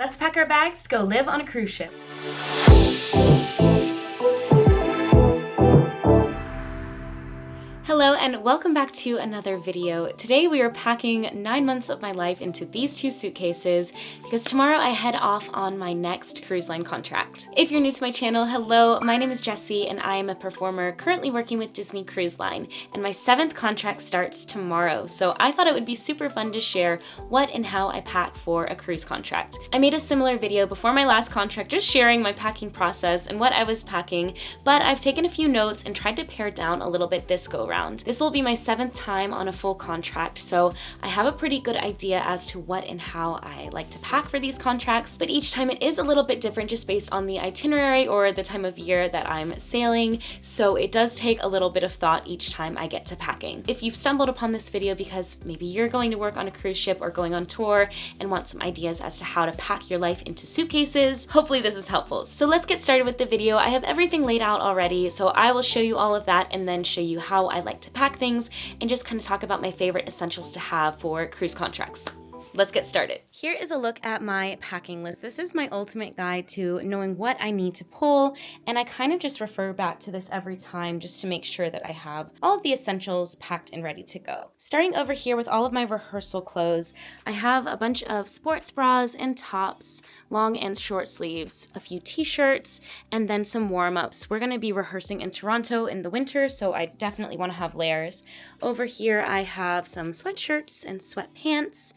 Let's pack our bags to go live on a cruise ship. Hello and welcome back to another video. Today we are packing 9 months of my life into these 2 suitcases because tomorrow I head off on my next cruise line contract. If you're new to my channel, hello, my name is Jessi and I am a performer currently working with Disney Cruise Line, and my 7th contract starts tomorrow, so I thought it would be super fun to share what and how I pack for a cruise contract. I made a similar video before my last contract just sharing my packing process and what I was packing, but I've taken a few notes and tried to pare down a little bit this go round. This will be my 7th time on a full contract, so I have a pretty good idea as to what and how I like to pack for these contracts, but each time it is a little bit different just based on the itinerary or the time of year that I'm sailing, so it does take a little bit of thought each time I get to packing. If you've stumbled upon this video because maybe you're going to work on a cruise ship or going on tour and want some ideas as to how to pack your life into suitcases, hopefully this is helpful. So let's get started with the video. I have everything laid out already, so I will show you all of that and then show you how I like to pack things and just kind of talk about my favorite essentials to have for cruise contracts. Let's get started. Here is a look at my packing list. This is my ultimate guide to knowing what I need to pull, and I kind of just refer back to this every time just to make sure that I have all of the essentials packed and ready to go. Starting over here with all of my rehearsal clothes, I have a bunch of sports bras and tops, long and short sleeves, a few t-shirts, and then some warm-ups. We're gonna be rehearsing in Toronto in the winter, so I definitely wanna have layers. Over here, I have some sweatshirts and sweatpants.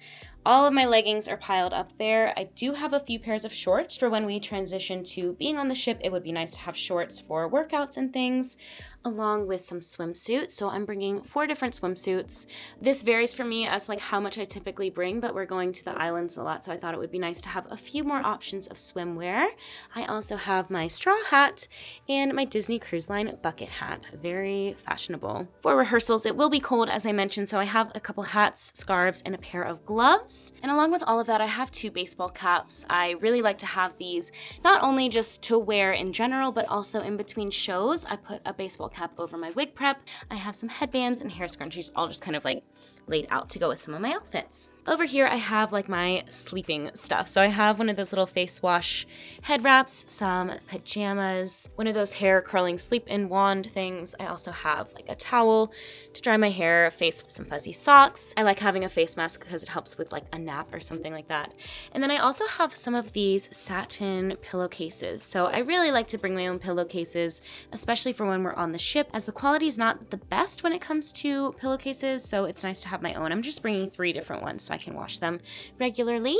All of my leggings are piled up there. I do have a few pairs of shorts for when we transition to being on the ship. It would be nice to have shorts for workouts and things, along with some swimsuits. So I'm bringing 4 different swimsuits. This varies for me as like how much I typically bring, but we're going to the islands a lot, so I thought it would be nice to have a few more options of swimwear. I also have my straw hat and my Disney Cruise Line bucket hat. Very fashionable. For rehearsals, it will be cold, as I mentioned, so I have a couple hats, scarves, and a pair of gloves. And along with all of that, I have 2 baseball caps. I really like to have these not only just to wear in general, but also in between shows. I put a baseball cap over my wig prep. I have some headbands and hair scrunchies all just kind of like laid out to go with some of my outfits. Over here I have like my sleeping stuff. So I have one of those little face wash head wraps, some pajamas, one of those hair curling sleep-in wand things. I also have like a towel to dry my hair, a face with some fuzzy socks. I like having a face mask because it helps with like a nap or something like that. And then I also have some of these satin pillowcases. So I really like to bring my own pillowcases, especially for when we're on the ship, as the quality is not the best when it comes to pillowcases. So it's nice to have my own. I'm just bringing 3 different ones so I can wash them regularly.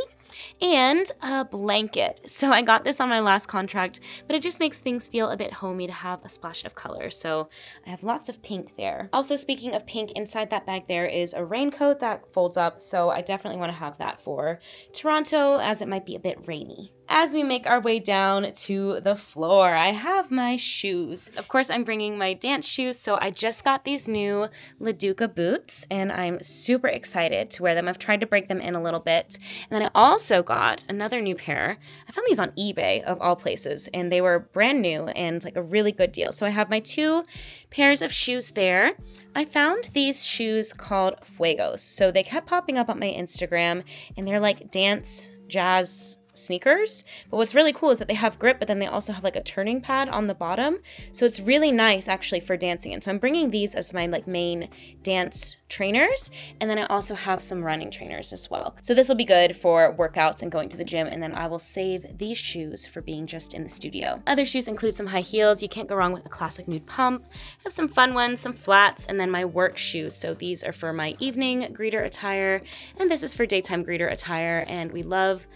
And a blanket. So I got this on my last contract, but it just makes things feel a bit homey to have a splash of color. So I have lots of pink there. Also, speaking of pink, inside that bag there is a raincoat that folds up. So I definitely want to have that for Toronto, as it might be a bit rainy. As we make our way down to the floor, I have my shoes. Of course, I'm bringing my dance shoes, so I just got these new Leduca boots, and I'm super excited to wear them. I've tried to break them in a little bit. And then I also got another new pair. I found these on eBay, of all places, and they were brand new and like a really good deal. So I have my 2 pairs of shoes there. I found these shoes called Fuegos. So they kept popping up on my Instagram, and they're like dance, jazz sneakers, but what's really cool is that they have grip, but then they also have like a turning pad on the bottom, so it's really nice actually for dancing. And so I'm bringing these as my like main dance trainers, and then I also have some running trainers as well. So this will be good for workouts and going to the gym, and then I will save these shoes for being just in the studio. Other shoes include some high heels. You can't go wrong with a classic nude pump. I have some fun ones, some flats, and then my work shoes. So these are for my evening greeter attire, and this is for daytime greeter attire, and we love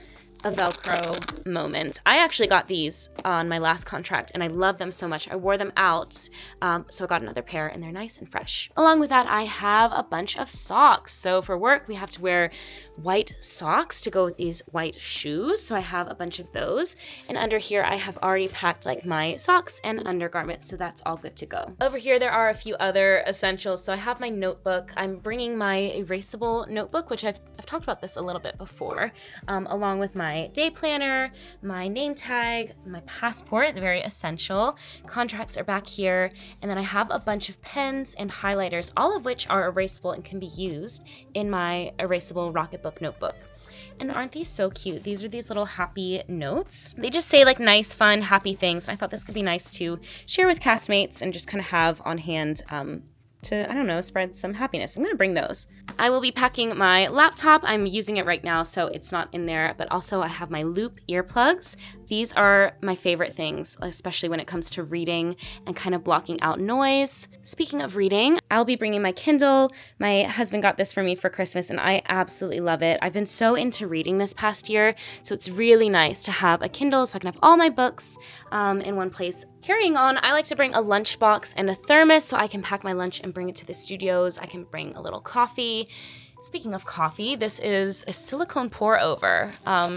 a Velcro moment. I actually got these on my last contract and I love them so much. I wore them out, so I got another pair and they're nice and fresh. Along with that, I have a bunch of socks. So for work, we have to wear white socks to go with these white shoes. So I have a bunch of those. And under here, I have already packed like my socks and undergarments, so that's all good to go. Over here, there are a few other essentials. So I have my notebook. I'm bringing my erasable notebook, which I've talked about this a little bit before, along with my day planner, my name tag, my passport, very essential. Contracts are back here. And then I have a bunch of pens and highlighters, all of which are erasable and can be used in my erasable Rocketbook notebook. And aren't these so cute? These are these little happy notes. They just say like nice, fun, happy things. I thought this could be nice to share with castmates and just kind of have on hand to, I don't know, spread some happiness. I'm gonna bring those. I will be packing my laptop. I'm using it right now, so it's not in there, but also I have my loop earplugs. These are my favorite things, especially when it comes to reading and kind of blocking out noise. Speaking of reading, I'll be bringing my Kindle. My husband got this for me for Christmas, and I absolutely love it. I've been so into reading this past year, so it's really nice to have a Kindle so I can have all my books in one place. Carrying on, I like to bring a lunchbox and a thermos so I can pack my lunch and bring it to the studios. I can bring a little coffee. Speaking of coffee, this is a silicone pour over.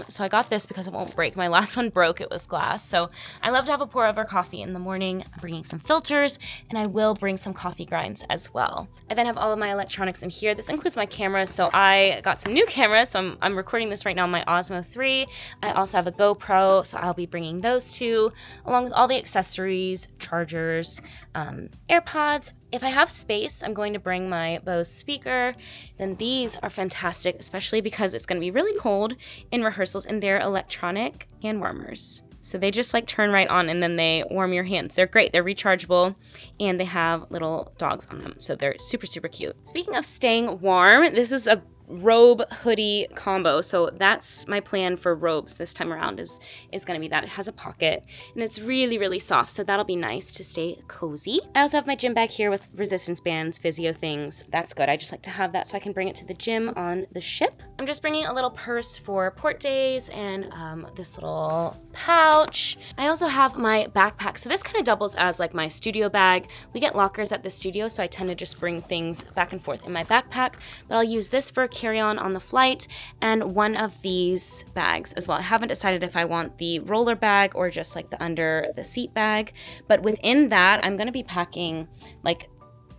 So I got this because it won't break. My last one broke, it was glass. So I love to have a pour over coffee in the morning. I'm bringing some filters, and I will bring some coffee grinds as well. I then have all of my electronics in here. This includes my cameras. So I got some new cameras. So I'm recording this right now on my Osmo 3. I also have a GoPro, so I'll be bringing those two, along with all the accessories, chargers, AirPods. If I have space, I'm going to bring my Bose speaker. Then these are fantastic, especially because it's going to be really cold in rehearsals, and they're electronic hand warmers. So they just like turn right on and then they warm your hands. They're great. They're rechargeable, and they have little dogs on them. So they're super, super cute. Speaking of staying warm, this is a robe hoodie combo. So that's my plan for robes this time around is going to be that. It has a pocket and it's really, really soft. So that'll be nice to stay cozy. I also have my gym bag here with resistance bands, physio things. That's good. I just like to have that so I can bring it to the gym on the ship. I'm just bringing a little purse for port days and this little pouch. I also have my backpack. So this kind of doubles as like my studio bag. We get lockers at the studio, so I tend to just bring things back and forth in my backpack, but I'll use this for carry-on on the flight and one of these bags as well. I haven't decided if I want the roller bag or just like the under the seat bag, but within that I'm going to be packing like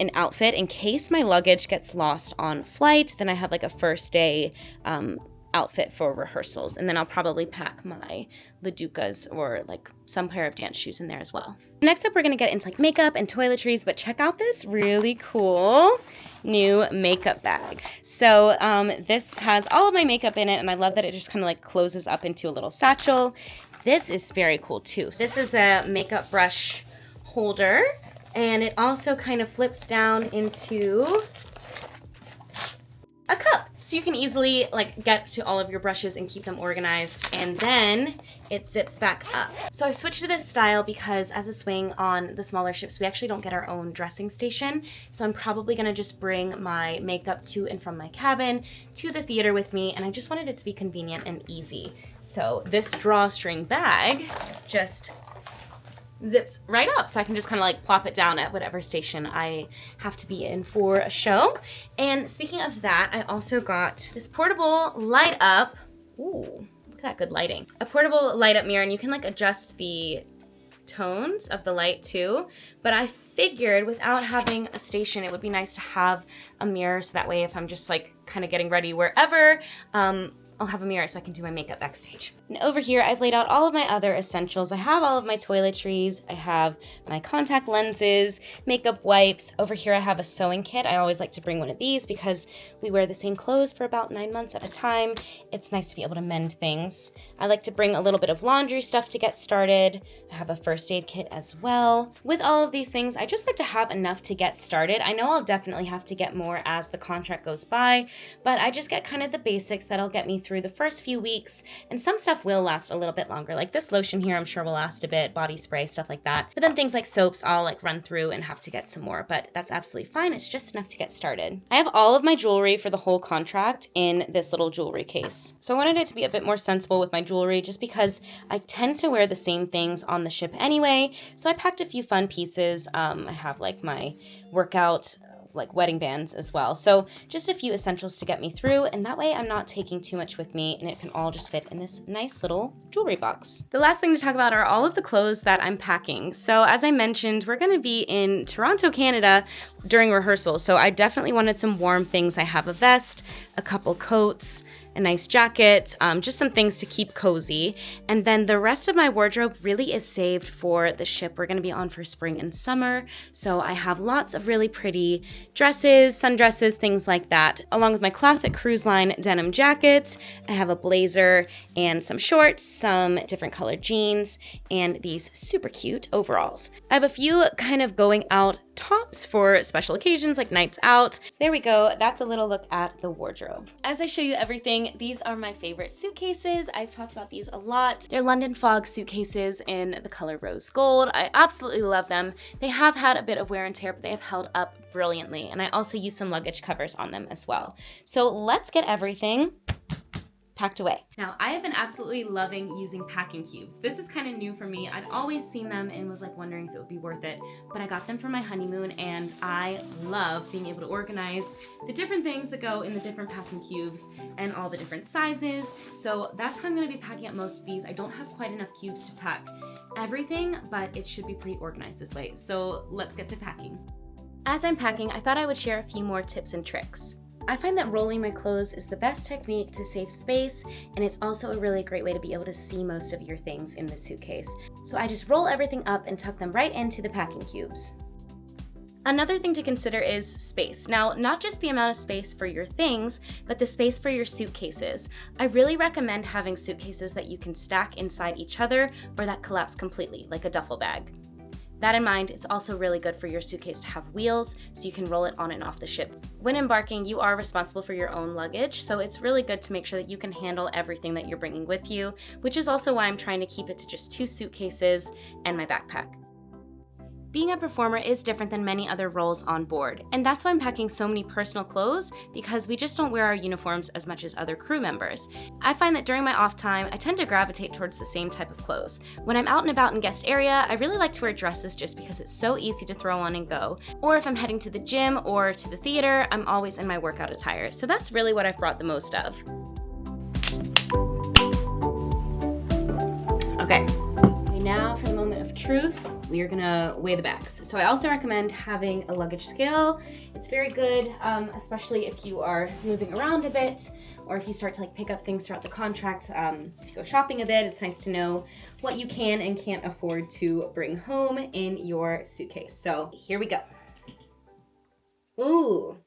an outfit in case my luggage gets lost on flight. Then I have like a first day outfit for rehearsals, and then I'll probably pack my Laducas or like some pair of dance shoes in there as well. Next up, we're gonna get into like makeup and toiletries, but check out this really cool new makeup bag. So this has all of my makeup in it, and I love that it just kind of like closes up into a little satchel. This is very cool too. This is a makeup brush holder, and it also kind of flips down into a cup. So you can easily like get to all of your brushes and keep them organized, and then it zips back up. So I switched to this style because as a swing on the smaller ships, we actually don't get our own dressing station. So I'm probably gonna just bring my makeup to and from my cabin to the theater with me, and I just wanted it to be convenient and easy. So this drawstring bag just zips right up, so I can just kind of like plop it down at whatever station I have to be in for a show. And speaking of that, I also got this portable light up. Ooh, look at that good lighting. A portable light up mirror, and you can like adjust the tones of the light too. But I figured without having a station, it would be nice to have a mirror, so that way if I'm just like kind of getting ready wherever, I'll have a mirror so I can do my makeup backstage. And over here, I've laid out all of my other essentials. I have all of my toiletries. I have my contact lenses, makeup wipes. Over here, I have a sewing kit. I always like to bring one of these because we wear the same clothes for about 9 months at a time. It's nice to be able to mend things. I like to bring a little bit of laundry stuff to get started. I have a first aid kit as well. With all of these things, I just like to have enough to get started. I know I'll definitely have to get more as the contract goes by, but I just get kind of the basics that'll get me through the first few weeks, and some stuff will last a little bit longer. Like this lotion here, I'm sure will last a bit, body spray, stuff like that. But then things like soaps, I'll like run through and have to get some more, but that's absolutely fine. It's just enough to get started. I have all of my jewelry for the whole contract in this little jewelry case. So I wanted it to be a bit more sensible with my jewelry just because I tend to wear the same things on the ship anyway. So I packed a few fun pieces. I have like my workout like wedding bands as well. So just a few essentials to get me through, and that way I'm not taking too much with me and it can all just fit in this nice little jewelry box. The last thing to talk about are all of the clothes that I'm packing. So as I mentioned, we're gonna be in Toronto, Canada during rehearsal. So I definitely wanted some warm things. I have a vest, a couple coats, a nice jacket, just some things to keep cozy. And then the rest of my wardrobe really is saved for the ship we're gonna be on for spring and summer. So I have lots of really pretty dresses, sundresses, things like that, along with my classic cruise line denim jacket. I have a blazer and some shorts, some different colored jeans, and these super cute overalls. I have a few kind of going out tops for special occasions like nights out. So there we go. That's a little look at the wardrobe. As I show you everything, these are my favorite suitcases. I've talked about these a lot. They're London Fog suitcases in the color rose gold. I absolutely love them. They have had a bit of wear and tear, but they have held up brilliantly. And I also use some luggage covers on them as well. So let's get everything packed away. Now, I have been absolutely loving using packing cubes. This is kind of new for me. I'd always seen them and was like wondering if it would be worth it, but I got them for my honeymoon and I love being able to organize the different things that go in the different packing cubes and all the different sizes. So that's how I'm gonna be packing up most of these. I don't have quite enough cubes to pack everything, but it should be pretty organized this way. So let's get to packing. As I'm packing, I thought I would share a few more tips and tricks. I find that rolling my clothes is the best technique to save space, and it's also a really great way to be able to see most of your things in the suitcase. So I just roll everything up and tuck them right into the packing cubes. Another thing to consider is space. Now, not just the amount of space for your things, but the space for your suitcases. I really recommend having suitcases that you can stack inside each other or that collapse completely, like a duffel bag. That in mind, it's also really good for your suitcase to have wheels so you can roll it on and off the ship. When embarking, you are responsible for your own luggage, so it's really good to make sure that you can handle everything that you're bringing with you, which is also why I'm trying to keep it to just 2 suitcases and my backpack. Being a performer is different than many other roles on board, and that's why I'm packing so many personal clothes, because we just don't wear our uniforms as much as other crew members. I find that during my off time, I tend to gravitate towards the same type of clothes. When I'm out and about in guest area, I really like to wear dresses just because it's so easy to throw on and go. Or if I'm heading to the gym or to the theater, I'm always in my workout attire. So that's really what I've brought the most of. Okay. Now for the moment of truth, we are gonna weigh the bags. So I also recommend having a luggage scale. It's very good, especially if you are moving around a bit, or if you start to like pick up things throughout the contract. If you go shopping a bit, it's nice to know what you can and can't afford to bring home in your suitcase. So here we go. Ooh,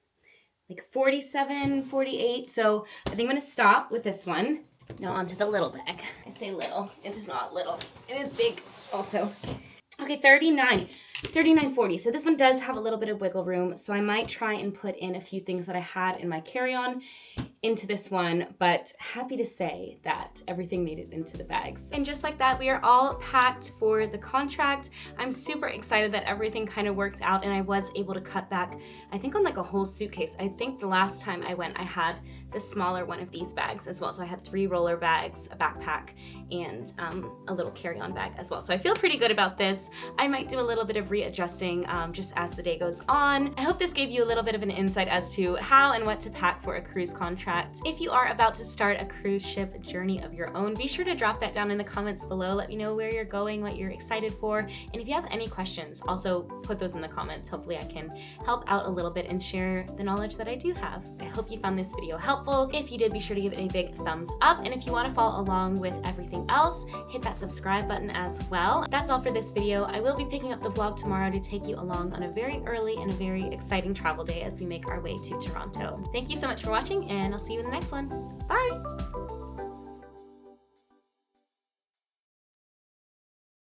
like 47, 48. So I think I'm gonna stop with this one. Now onto the little bag. I say little, it is not little. It is big also. Okay, 39.40. So this one does have a little bit of wiggle room, so I might try and put in a few things that I had in my carry-on into this one, but happy to say that everything made it into the bags. And just like that, we are all packed for the contract. I'm super excited that everything kind of worked out and I was able to cut back, I think on like a whole suitcase. I think the last time I went, I had the smaller one of these bags as well. So I had 3 roller bags, a backpack, and a little carry-on bag as well. So I feel pretty good about this. I might do a little bit of readjusting just as the day goes on. I hope this gave you a little bit of an insight as to how and what to pack for a cruise contract. If you are about to start a cruise ship journey of your own, be sure to drop that down in the comments below. Let me know where you're going, what you're excited for, and if you have any questions, also put those in the comments. Hopefully I can help out a little bit and share the knowledge that I do have. I hope you found this video helpful. If you did, be sure to give it a big thumbs up, and if you want to follow along with everything else, hit that subscribe button as well. That's all for this video. I will be picking up the vlog tomorrow to take you along on a very early and a very exciting travel day as we make our way to Toronto. Thank you so much for watching, and I'll see you in the next one. Bye!